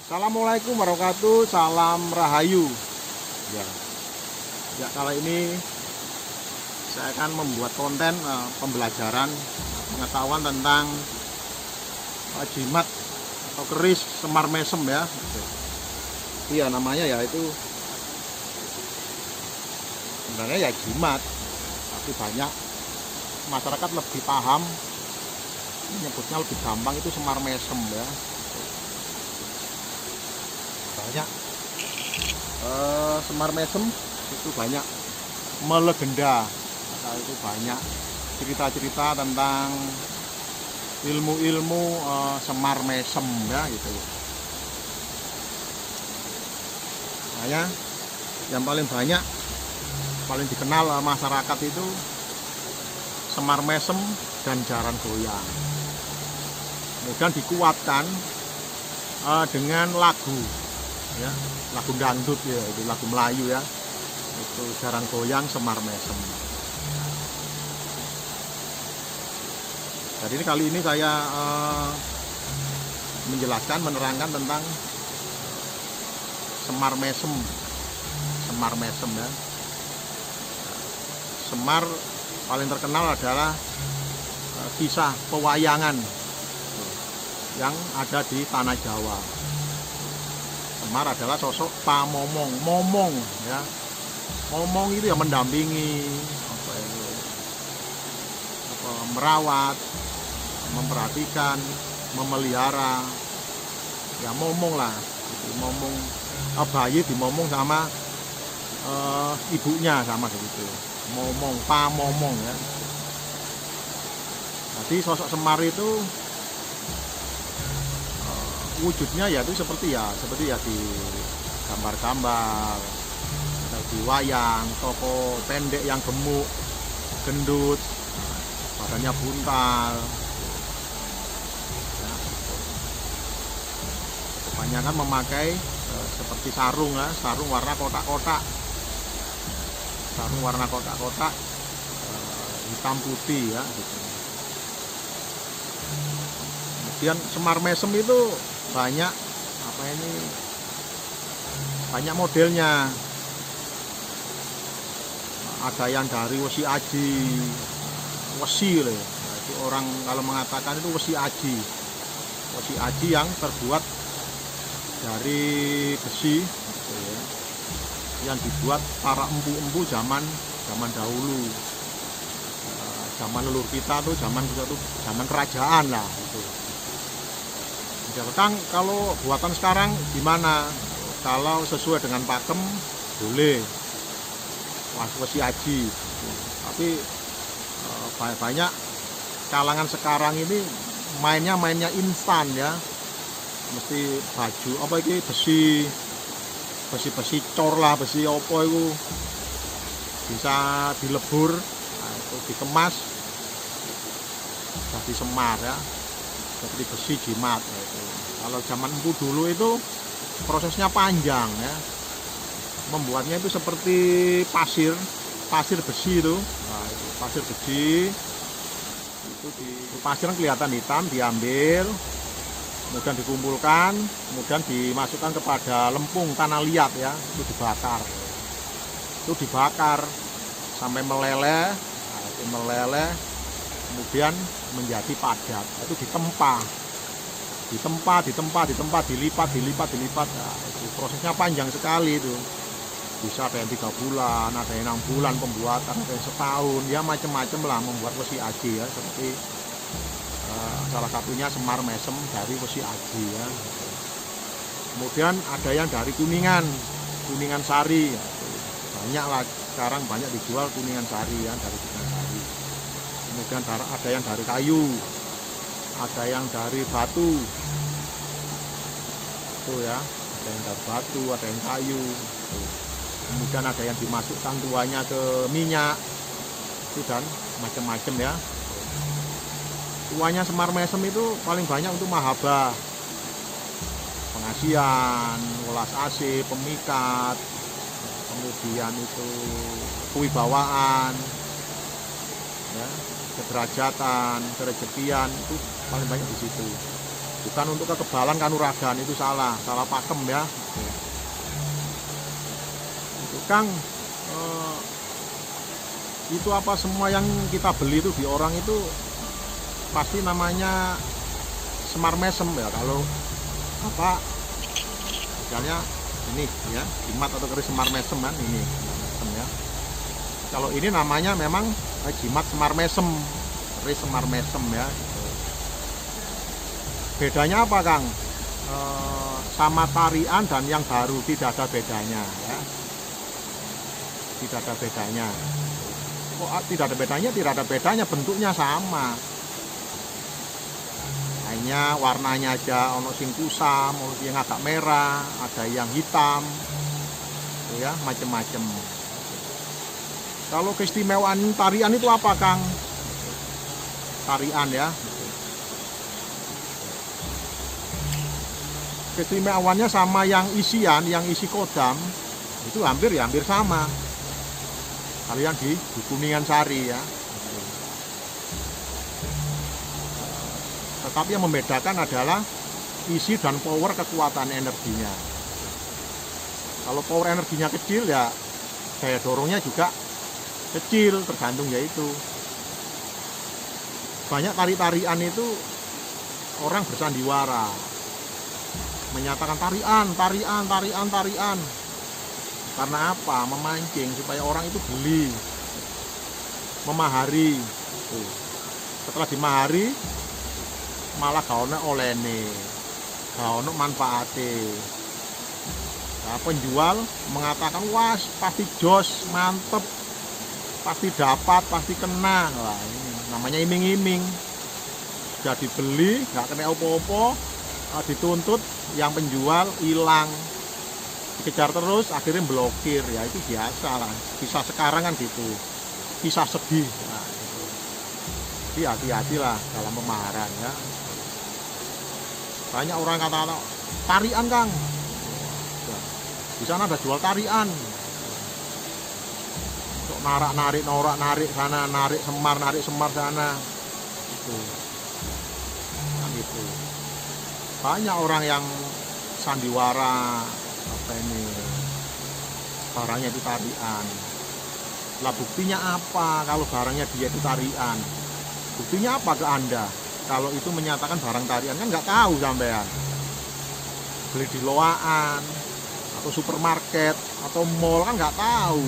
Assalamualaikum warahmatullahi wabarakatuh, salam rahayu. Ya, kali ini saya akan membuat konten pembelajaran pengetahuan tentang jimat atau keris semar mesem ya. Iya namanya ya itu sebenarnya ya jimat, tapi banyak masyarakat lebih paham menyebutnya lebih gampang itu semar mesem ya. Banyak semar mesem itu banyak melegenda, itu banyak cerita-cerita tentang ilmu-ilmu semar mesem ya gitu. Makanya yang paling banyak, paling dikenal masyarakat itu semar mesem dan jaran goyang. Kemudian dikuatkan dengan lagu ya, lagu dangdut ya, itu lagu Melayu ya, itu jaran goyang semar mesem. Jadi kali ini saya menjelaskan, menerangkan tentang semar mesem ya. Semar paling terkenal adalah kisah pewayangan yang ada di tanah Jawa. Semar adalah sosok momong ya. Momong itu yang mendampingi, merawat, memperhatikan, memelihara. Ya momong lah. Momong bayi dimomong sama ibunya sama begitu. Momong, pamomong ya. Jadi sosok Semar itu wujudnya ya itu seperti di gambar-gambar atau di wayang, tokoh pendek yang gemuk, gendut, badannya buntal ya. Kebanyakan memakai seperti sarung ya, sarung warna kotak-kotak, hitam putih ya gitu. Kemudian semar mesem itu banyak banyak modelnya. Ada yang dari wesi aji, itu orang kalau mengatakan itu wesi aji yang terbuat dari besi gitu ya, yang dibuat para empu-empu zaman dahulu, zaman leluhur kita tuh, zaman kerajaan lah itu. Sekarang kalau buatan sekarang gimana? Kalau sesuai dengan pakem boleh wesi aji, tapi banyak kalangan sekarang ini mainnya instan ya, mesti baju besi cor lah, besi apa itu bisa dilebur, itu dikemas jadi semar ya, seperti besi jimat gitu. Kalau zaman empu dulu itu prosesnya panjang ya, membuatnya itu seperti pasir besi itu. Nah, itu pasir besi itu pasir kelihatan hitam, diambil kemudian dikumpulkan, kemudian dimasukkan kepada lempung tanah liat ya, itu dibakar sampai meleleh. Nah, itu meleleh kemudian menjadi padat, itu ditempa, dilipat. Nah, itu prosesnya panjang sekali itu. Bisa ada yang 3 bulan, ada yang 6 bulan pembuatan, ada yang setahun, ya macam-macam lah membuat wesi aji ya, seperti salah satunya semar mesem dari wesi aji ya. Kemudian ada yang dari kuningan sari ya, banyak lah sekarang, banyak dijual kuningan sari ya, dari kuningan sari. Kemudian ada yang dari kayu, ada yang dari batu itu ya, ada yang dari batu, ada yang kayu itu. Kemudian ada yang dimasukkan tuanya ke minyak itu, dan macam-macam ya. Tuanya semar mesem itu paling banyak untuk mahabbah, pengasihan, welas asih, pemikat, kemudian itu kewibawaan ya, kederajatan, kerejekian, itu paling banyak di situ. bukan untuk kekebalan kanuragan, itu salah pakem ya. Itu Kang, itu apa semua yang kita beli itu di orang itu pasti namanya semar mesem ya. Kalau apa misalnya ini ya, jimat atau keris semar mesem kan, ini semar mesem ya. Kalau ini namanya memang jimat semar mesem, keris semar mesem ya. Bedanya apa Kang? Sama tarian dan yang baru tidak ada bedanya ya. Tidak ada bedanya. Kok tidak ada bedanya? Tidak ada bedanya, bentuknya sama. Hanya warnanya aja, ono sing kusam, ono yang agak merah, ada yang hitam. Ya, macam-macam. Kalau keistimewaan tarian itu apa Kang? Tarian ya. Keistimewaannya sama yang isian, yang isi kodam itu hampir sama. Kalian di Kuningan Sari ya. Tetapi yang membedakan adalah isi dan power kekuatan energinya. Kalau power energinya kecil ya daya dorongnya juga kecil, tergantung yaitu. Banyak tari-tarian itu orang bersandiwara menyatakan tarian. Karena apa? Memancing supaya orang itu beli, memahari. Setelah dimahari malah gak ono olene, gak ono manfaate. Nah, penjual mengatakan wah pasti jos, mantep, pasti dapat, pasti kena. Wah, ini namanya iming-iming. Sudah dibeli, gak kena opo-opo, dituntut, yang penjual hilang, dikejar terus, akhirnya blokir. Ya itu biasa lah, kisah sekarang kan gitu, kisah sedih. Nah, gitu. Jadi hati-hatilah dalam pemaharan ya. Banyak orang kata tarian Kang, di sana ada jual tarian, untuk narik sana, narik semar sana, gitu. Nah, gitu. Banyak orang yang sandiwara apa ini barangnya itu tarian. Lah buktinya apa kalau barangnya dia itu tarian? Buktinya apa ke Anda? Kalau itu menyatakan barang tarian, kan nggak tahu sampean. Beli di loaan atau supermarket atau mall kan nggak tahu.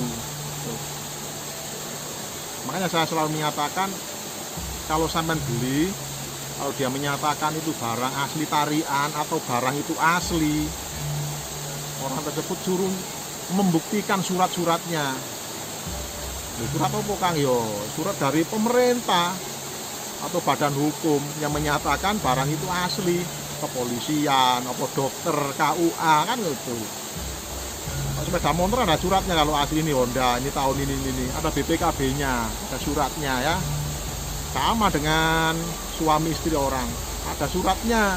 Makanya saya selalu menyatakan kalau sampean beli, kalau dia menyatakan itu barang asli tarian atau barang itu asli, orang tersebut suruh membuktikan surat-suratnya. Surat apa Kang? Yo, surat dari pemerintah atau badan hukum yang menyatakan barang itu asli, kepolisian, apa dokter, KUA kan gitu. Sepeda motor ada suratnya kalau asli ini Honda, ini tahun ini, ada BPKB-nya, ada suratnya ya. Sama dengan suami istri orang, ada suratnya,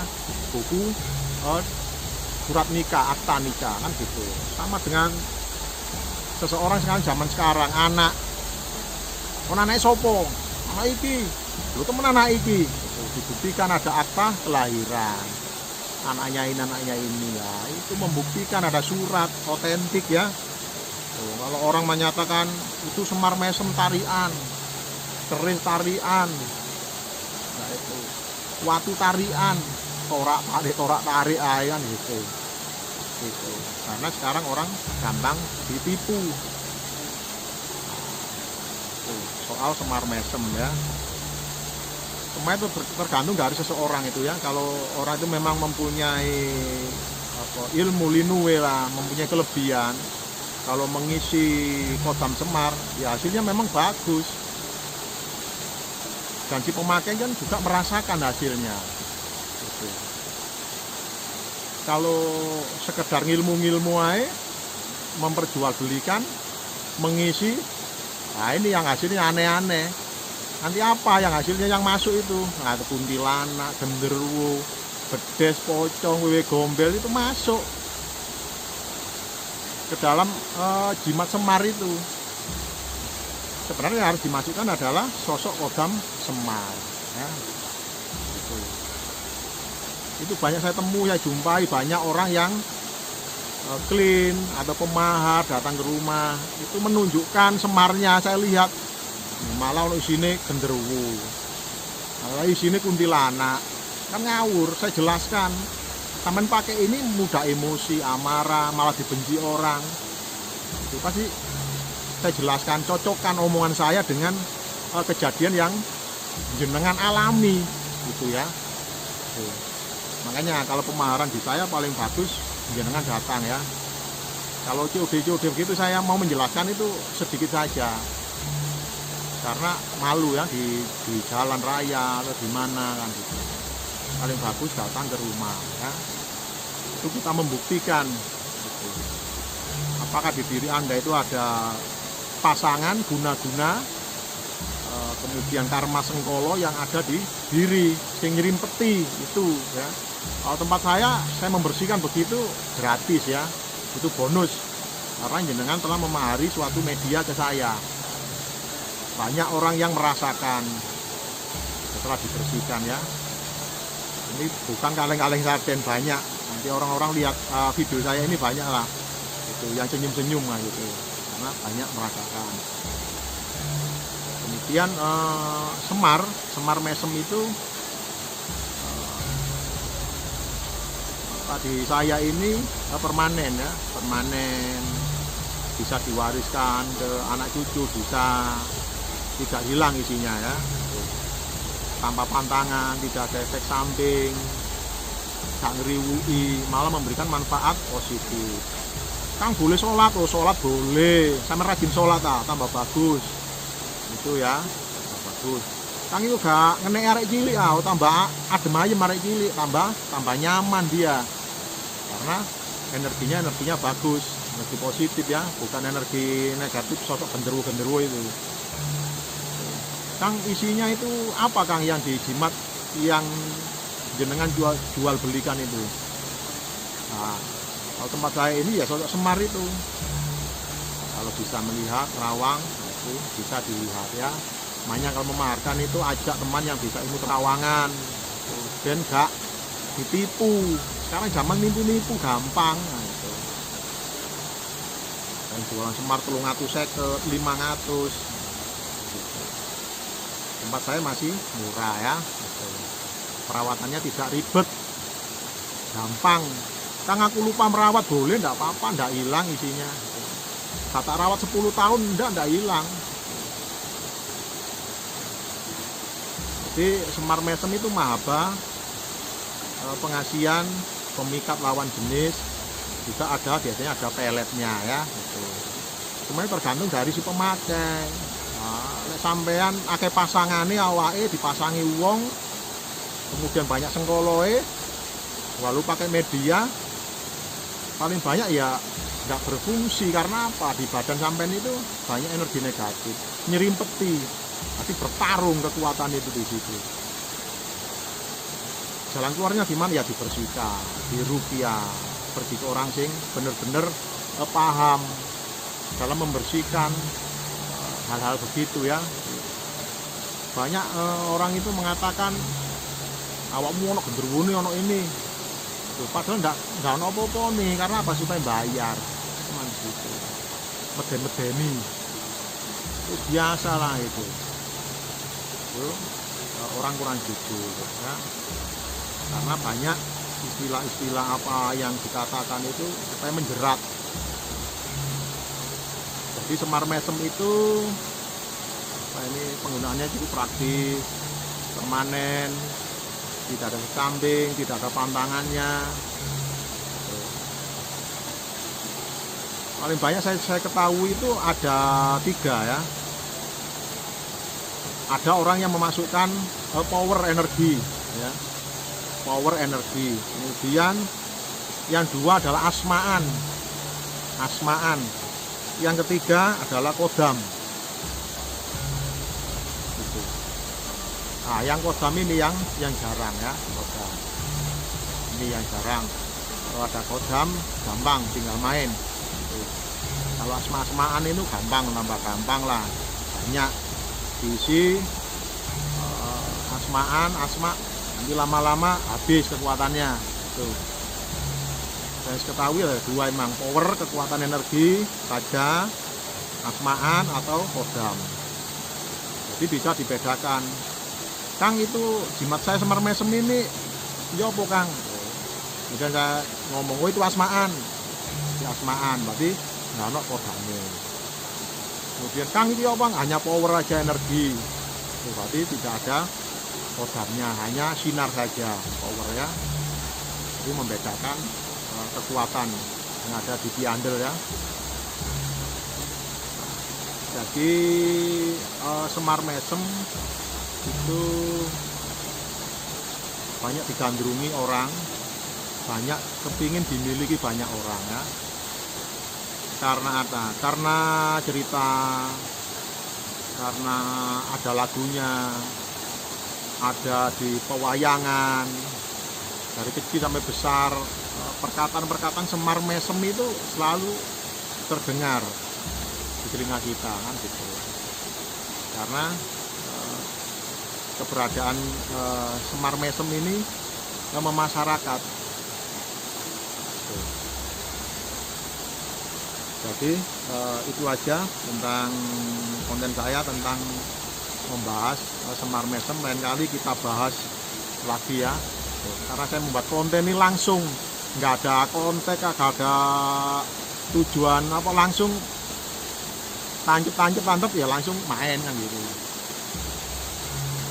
buku surat nikah, akta nikah kan gitu. Sama dengan seseorang zaman sekarang, anak sopo, anak iki, lu temen anak iki, dibuktikan ada akta kelahiran, anaknya ini ya, itu membuktikan ada surat otentik ya. Kalau orang menyatakan itu semar mesem tarian, keris tarian, nah itu watu tarian, torak tarik kan gitu. Karena sekarang orang gampang ditipu. Soal semar mesem ya, semua itu tergantung dari seseorang itu ya. Kalau orang itu memang mempunyai ilmu linue lah, mempunyai kelebihan, kalau mengisi kodam semar ya hasilnya memang bagus, dan si pemakai kan juga merasakan hasilnya gitu. Kalau sekedar ngilmu aja memperjualbelikan, mengisi, nah ini yang hasilnya aneh-aneh. Nanti apa yang hasilnya yang masuk itu? Nah, kuntilanak, genderuwo, bedes, pocong, wewe gombel itu masuk ke dalam jimat semar itu. Sebenarnya yang harus dimasukkan adalah sosok kodam semar ya. Gitu. Itu banyak saya temui, saya jumpai banyak orang yang clean atau pemahar datang ke rumah itu menunjukkan semarnya. Saya lihat malah di sini genderuwo, malah di sini kuntilanak, kan ngawur. Saya jelaskan, taman pakai ini mudah emosi, amarah, malah dibenci orang. Itu pasti saya jelaskan, cocokkan omongan saya dengan kejadian yang jenengan alami gitu ya. Makanya kalau pemaharan di saya paling bagus jenengan datang ya. Kalau COD begitu saya mau menjelaskan itu sedikit saja, karena malu ya di jalan raya atau di mana kan gitu. Paling bagus datang ke rumah ya. Itu kita membuktikan gitu. Apakah di diri Anda itu ada pasangan guna-guna, kemudian karma sengkolo yang ada di diri sing nyerimpeti itu ya. Kalau tempat saya membersihkan begitu gratis ya, itu bonus karena jenengan telah memahari suatu media ke saya. Banyak orang yang merasakan setelah dibersihkan ya. Ini bukan kaleng-kaleng sarden, banyak. Nanti orang-orang lihat video saya ini banyak lah, itu yang senyum-senyum lah gitu, karena banyak merasakan. Kemudian semar mesem itu di saya ini permanen ya, permanen, bisa diwariskan ke anak cucu, bisa, tidak hilang isinya ya, tanpa pantangan, tidak ada efek samping, tak ngeriwui, malah memberikan manfaat positif. Kang boleh sholat, sholat boleh, saya rajin sholat tambah bagus itu ya, tambah bagus. Kang itu gak ngenek arek cilik tambah adem ayem arek cilik, tambah nyaman dia, karena energinya bagus, energi positif ya, bukan energi negatif sosok genderuwo itu. Kang isinya itu apa Kang yang dijimat, yang jenengan jual belikan itu? Nah, kalau tempat saya ini ya sosok semar itu, kalau bisa melihat terawang itu bisa dilihat ya. Makanya kalau memaharkan itu ajak teman yang bisa ilmu terawangan, dan gak ditipu. Sekarang zaman nipu-nipu gampang. Nah, itu. Dan jualan semar 350, 500. Gitu. Tempat saya masih murah ya. Gitu. Perawatannya tidak ribet, gampang. Kang aku lupa merawat, boleh, enggak apa-apa, enggak hilang isinya. Kata rawat 10 tahun enggak hilang. Jadi semar mesem itu mahaba, pengasian, pemikat lawan jenis, juga ada, biasanya ada peletnya ya gitu. Semuanya tergantung dari si pemakai. Nah, sampean akeh pasangane awake dipasangi wong, kemudian banyak sengkoloe, lalu pakai media, paling banyak ya nggak berfungsi. Karena apa? Di badan sampean itu banyak energi negatif, nyerimpeti. Nanti bertarung kekuatan itu di situ. Jalan keluarnya gimana ya? Dibersihkan, diruqyah, pergi ke orang sing bener-bener paham dalam membersihkan hal-hal begitu ya. Banyak orang itu mengatakan awakmu ono genderuwo ono ini. Padahal enggak ono apa-apa nih, karena apa? Supaya bayar. Cuman gitu. Meden-medeni. Itu biasa lah itu. Orang kurang jujur ya. Karena banyak istilah-istilah apa yang dikatakan itu supaya menjerat. Jadi semar mesem itu ini penggunaannya cukup praktis, permanen, tidak ada samping, tidak ada pantangannya. Paling banyak saya ketahui itu ada 3 ya. Ada orang yang memasukkan power energi ya, power energi. Kemudian yang 2 adalah asmaan. Yang ketiga adalah kodam. Gitu. Nah, yang kodam ini yang jarang ya, kodam. Ini yang jarang. Kalau ada kodam gampang, tinggal main. Gitu. Kalau asma-asmaan itu gampang, nambah gampang lah, banyak diisi asma nanti lama-lama habis kekuatannya tuh. Saya ketahui ada dua emang, power kekuatan energi saja, asmaan atau kodam. Jadi bisa dibedakan. Kang, itu jimat saya Semar Mesem ini ya apa Kang? Kemudian saya ngomong, oh itu asmaan. Ya asmaan, berarti nggak ada kodamnya. Kemudian Kang, itu apa? Hanya power aja, energi. Berarti tidak ada kodamnya, hanya sinar saja, power ya. Jadi membedakan kekuatan yang ada di Piandel ya. Jadi Semar Mesem itu banyak digandrungi orang, banyak kepingin dimiliki banyak orang ya. Karena apa? Karena cerita, karena ada lagunya, ada di pewayangan, dari kecil sampai besar, perkataan-perkataan Semar Mesem itu selalu terdengar di telinga kita kan gitu. Karena keberadaan Semar Mesem ini memasyarakat. Jadi itu aja tentang konten saya tentang membahas Semar Mesem. Lain kali kita bahas lagi ya. Karena saya membuat konten ini langsung, nggak ada kontek, nggak ada tujuan apa, langsung tancap ya langsung main kan gitu.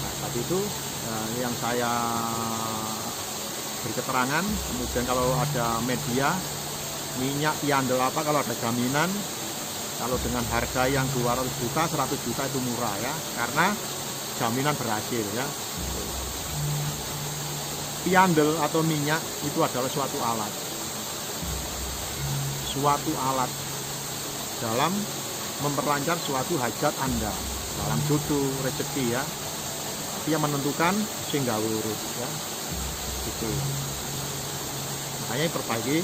Nah, tadi itu yang saya beri keterangan. Kemudian kalau ada media minyak Piandel apa, kalau ada jaminan, kalau dengan harga yang 200 juta 100 juta itu murah ya, karena jaminan berhasil ya. Piandel atau minyak itu adalah suatu alat dalam memperlancar suatu hajat Anda dalam jodoh, rezeki ya. Tapi yang menentukan sehingga urut ya. Gitu. Makanya perbaiki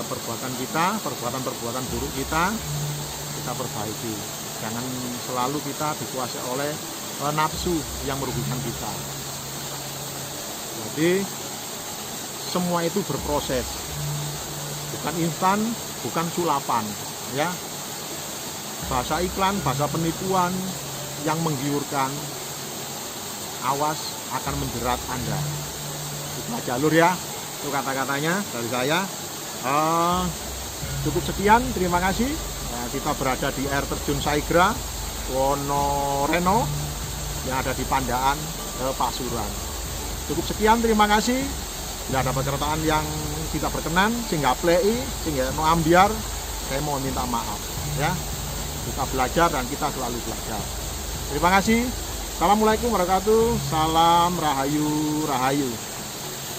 perbuatan kita, perbuatan buruk kita perbaiki. Jangan selalu kita dikuasai oleh nafsu yang merugikan kita. Jadi semua itu berproses, bukan instan, bukan sulapan ya. Bahasa iklan, bahasa penipuan yang menggiurkan, awas akan menjerat Anda. Itu jalur ya, itu kata-katanya dari saya. Cukup sekian, terima kasih. Kita berada di air terjun Saigra, Wonoreno yang ada di Pandaan, Pasuruan. Cukup sekian, terima kasih. Bila ada perkataan yang tidak berkenan, sehingga play, sehingga no ambiar, saya mohon minta maaf ya. Kita belajar dan kita selalu belajar. Terima kasih. Assalamualaikum warahmatullahi wabarakatuh. Salam Rahayu.